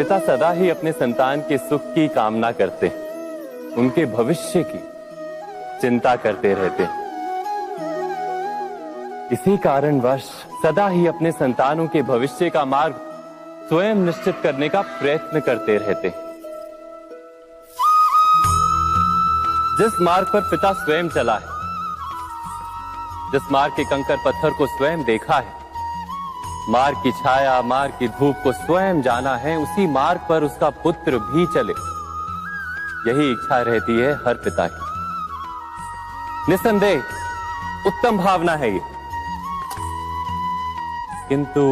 पिता सदा ही अपने संतान के सुख की कामना करते, उनके भविष्य की चिंता करते रहते। इसी कारणवश सदा ही अपने संतानों के भविष्य का मार्ग स्वयं निश्चित करने का प्रयत्न करते रहते। जिस मार्ग पर पिता स्वयं चला है, जिस मार्ग के कंकर पत्थर को स्वयं देखा है, मार्ग की छाया, मार्ग की धूप को स्वयं जाना है, उसी मार्ग पर उसका पुत्र भी चले, यही इच्छा रहती है हर पिता की। निसंदेह उत्तम भावना है ये, किंतु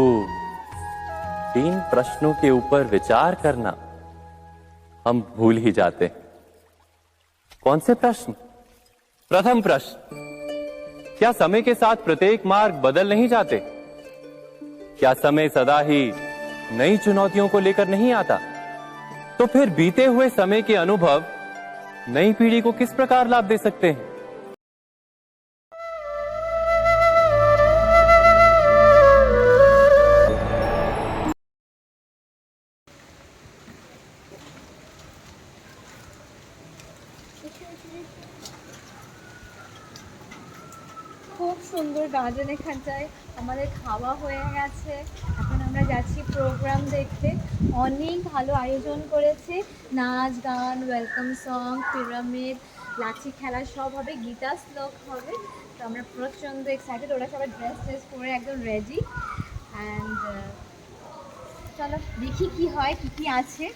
3 प्रश्नों के ऊपर विचार करना हम भूल ही जाते। कौन से प्रश्न? प्रथम प्रश्न, क्या समय के साथ प्रत्येक मार्ग बदल नहीं जाते? क्या समय सदा ही नई चुनौतियों को लेकर नहीं आता? तो फिर बीते हुए समय के अनुभव नई पीढ़ी को किस प्रकार लाभ दे सकते हैं? খুব সুন্দর গাজন এখানটায় আমাদের খাওয়া হয়ে গেছে। এখন আমরা যাচ্ছি প্রোগ্রাম দেখতে। অনেক ভালো আয়োজন করেছে, নাচ গান, ওয়েলকাম সং, পিরামিড, লাঠি খেলা সব হবে, গীতা শ্লোক হবে। তো আমরা প্রচণ্ড এক্সাইটেড, ওরা সবাই ড্রেস পরে একদম রেডি। অ্যান্ড চলো দেখি কি হয়, কি আছে।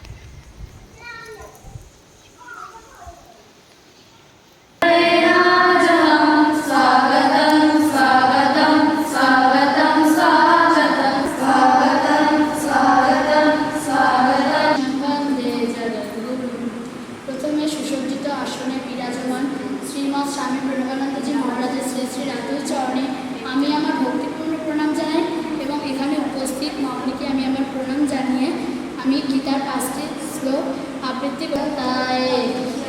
আমি গীতার 5টি শ্লোক আবৃত্তি করতায়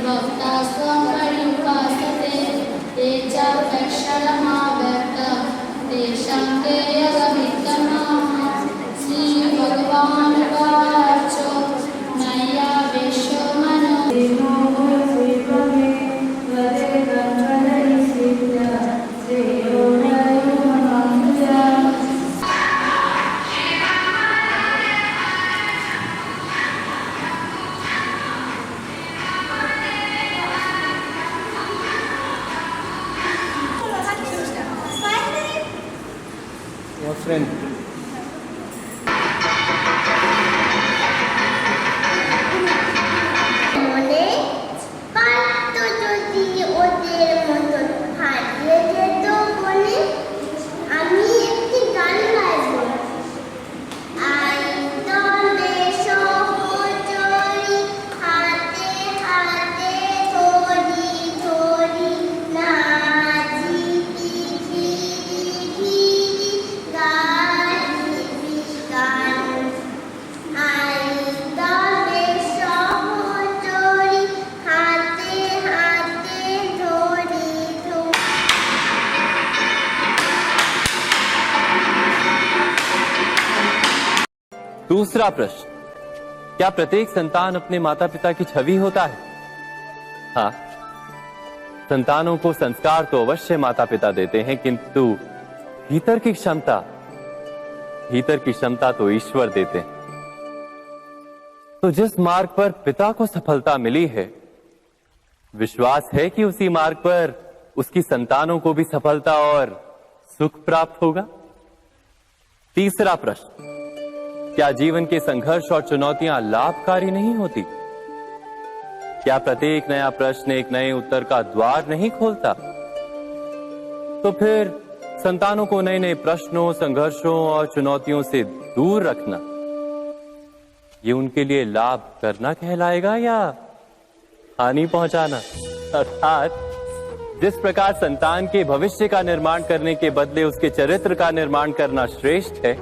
ভক্তা সংকরিপাসতে তেজা দর্শনমা ব্যক্ত তেষাং তেয়গমিত্তমা শ্রী ভগবান বাচ নয়া বিশ্বমনো friend. दूसरा प्रश्न, क्या प्रत्येक संतान अपने माता पिता की छवि होता है? हाँ, संतानों को संस्कार तो अवश्य माता पिता देते हैं, किंतु भीतर की क्षमता तो ईश्वर देते हैं। तो जिस मार्ग पर पिता को सफलता मिली है, विश्वास है कि उसी मार्ग पर उसकी संतानों को भी सफलता और सुख प्राप्त होगा। तीसरा प्रश्न, क्या जीवन के संघर्ष और चुनौतियां लाभकारी नहीं होती? क्या प्रत्येक नया प्रश्न एक नए उत्तर का द्वार नहीं खोलता? तो फिर संतानों को नए नए प्रश्नों, संघर्षों और चुनौतियों से दूर रखना, ये उनके लिए लाभ करना कहलाएगा या हानि पहुंचाना? अर्थात जिस प्रकार संतान के भविष्य का निर्माण करने के बदले उसके चरित्र का निर्माण करना श्रेष्ठ है,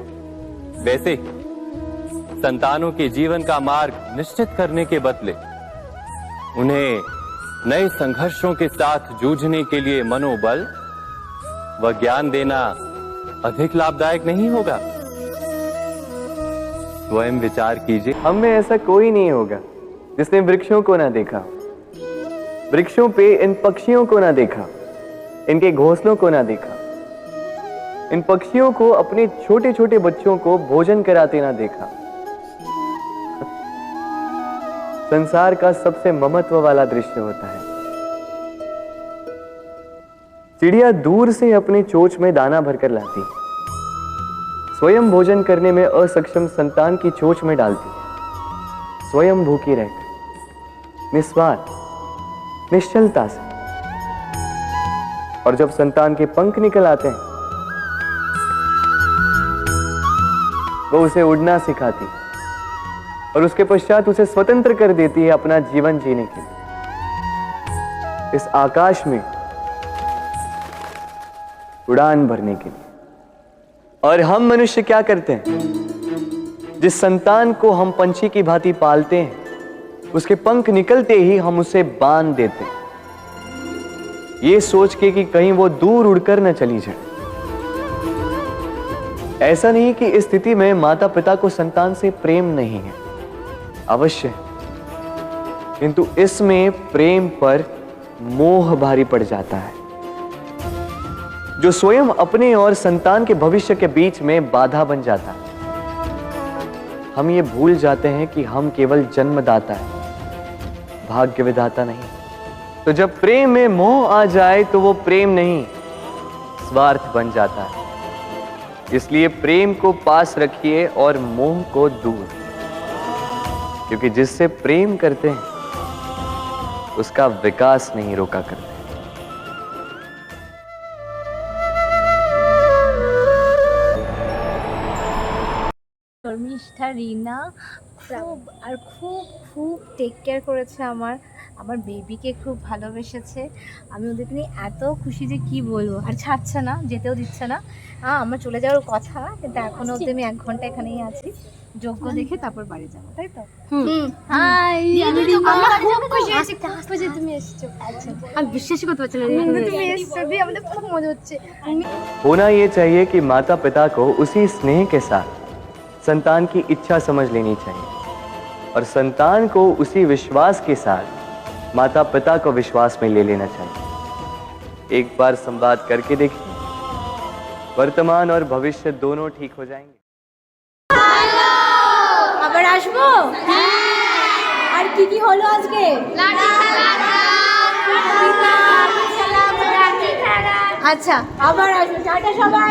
वैसे ही संतानों के जीवन का मार्ग निश्चित करने के बदले उन्हें नए संघर्षों के साथ जूझने के लिए मनोबल व ज्ञान देना अधिक लाभदायक नहीं होगा? स्वयं विचार कीजिए। हम में ऐसा कोई नहीं होगा जिसने वृक्षों को ना देखा, वृक्षों पे इन पक्षियों को ना देखा, इनके घोंसलों को ना देखा, इन पक्षियों को अपने छोटे छोटे बच्चों को भोजन कराते ना देखा। संसार का सबसे ममत्व वाला दृश्य होता है। चिड़िया दूर से अपने चोंच में दाना भरकर लाती, स्वयं भोजन करने में असक्षम संतान की चोंच में डालती, स्वयं भूखी रहकर निस्वार्थ निश्चलता से। और जब संतान के पंख निकल आते हैं, वो उसे उड़ना सिखाती और उसके पश्चात उसे स्वतंत्र कर देती है अपना जीवन जीने के लिए, इस आकाश में उड़ान भरने के लिए। और हम मनुष्य क्या करते हैं? जिस संतान को हम पंछी की भांति पालते हैं, उसके पंख निकलते ही हम उसे बांध देते हैं, ये सोच के कि कहीं वो दूर उड़कर न चली जाए। ऐसा नहीं कि इस स्थिति में माता पिता को संतान से प्रेम नहीं है, अवश्य है, किंतु इसमें प्रेम पर मोह भारी पड़ जाता है, जो स्वयं अपने और संतान के भविष्य के बीच में बाधा बन जाता है। हम ये भूल जाते हैं कि हम केवल जन्मदाता है, भाग्य विधाता नहीं। तो जब प्रेम में मोह आ जाए तो वो प्रेम नहीं, स्वार्थ बन जाता है। इसलिए प्रेम को पास रखिए और मोह को दूर, क्योंकि जिससे प्रेम करते हैं उसका विकास नहीं रोका करते। শর্মিষ্ঠা রিনা খুব খুব টেক কেয়ার করেছে আমার বেবিকে খুব ভালোবেসেছে। আমি ওদেরকে নিয়ে এত খুশি যে কি বলবো, আর ছাড়ছে না, যেতেও দিচ্ছে না। আমার চলে যাওয়ার কথা, কিন্তু এখনো অবধি আমি 1 ঘন্টা এখানেই আছি, যোগ্য দেখে তারপর বাড়ি যাবো, তাই তো? হাই, আমরা খুব খুশি হয়েছি যে তুমি এসেছো। আচ্ছা, আমি বিশ্বাসই করতে পারছি না তুমি এসেছো, দিয়ে আমাদের খুব মজা হচ্ছে। होना ये चाहिए कि माता पिता को उसी स्नेह के साथ संतान की इच्छा समझ लेनी चाहिए, और संतान को उसी विश्वास के साथ माता पिता को विश्वास में ले लेना चाहिए। एक बार संवाद करके देखिए, वर्तमान और भविष्य दोनों ठीक हो जाएंगे। আবার আসবো? আর কি হলো আজকে? আচ্ছা, আবার আসবো। টাটা সবাই।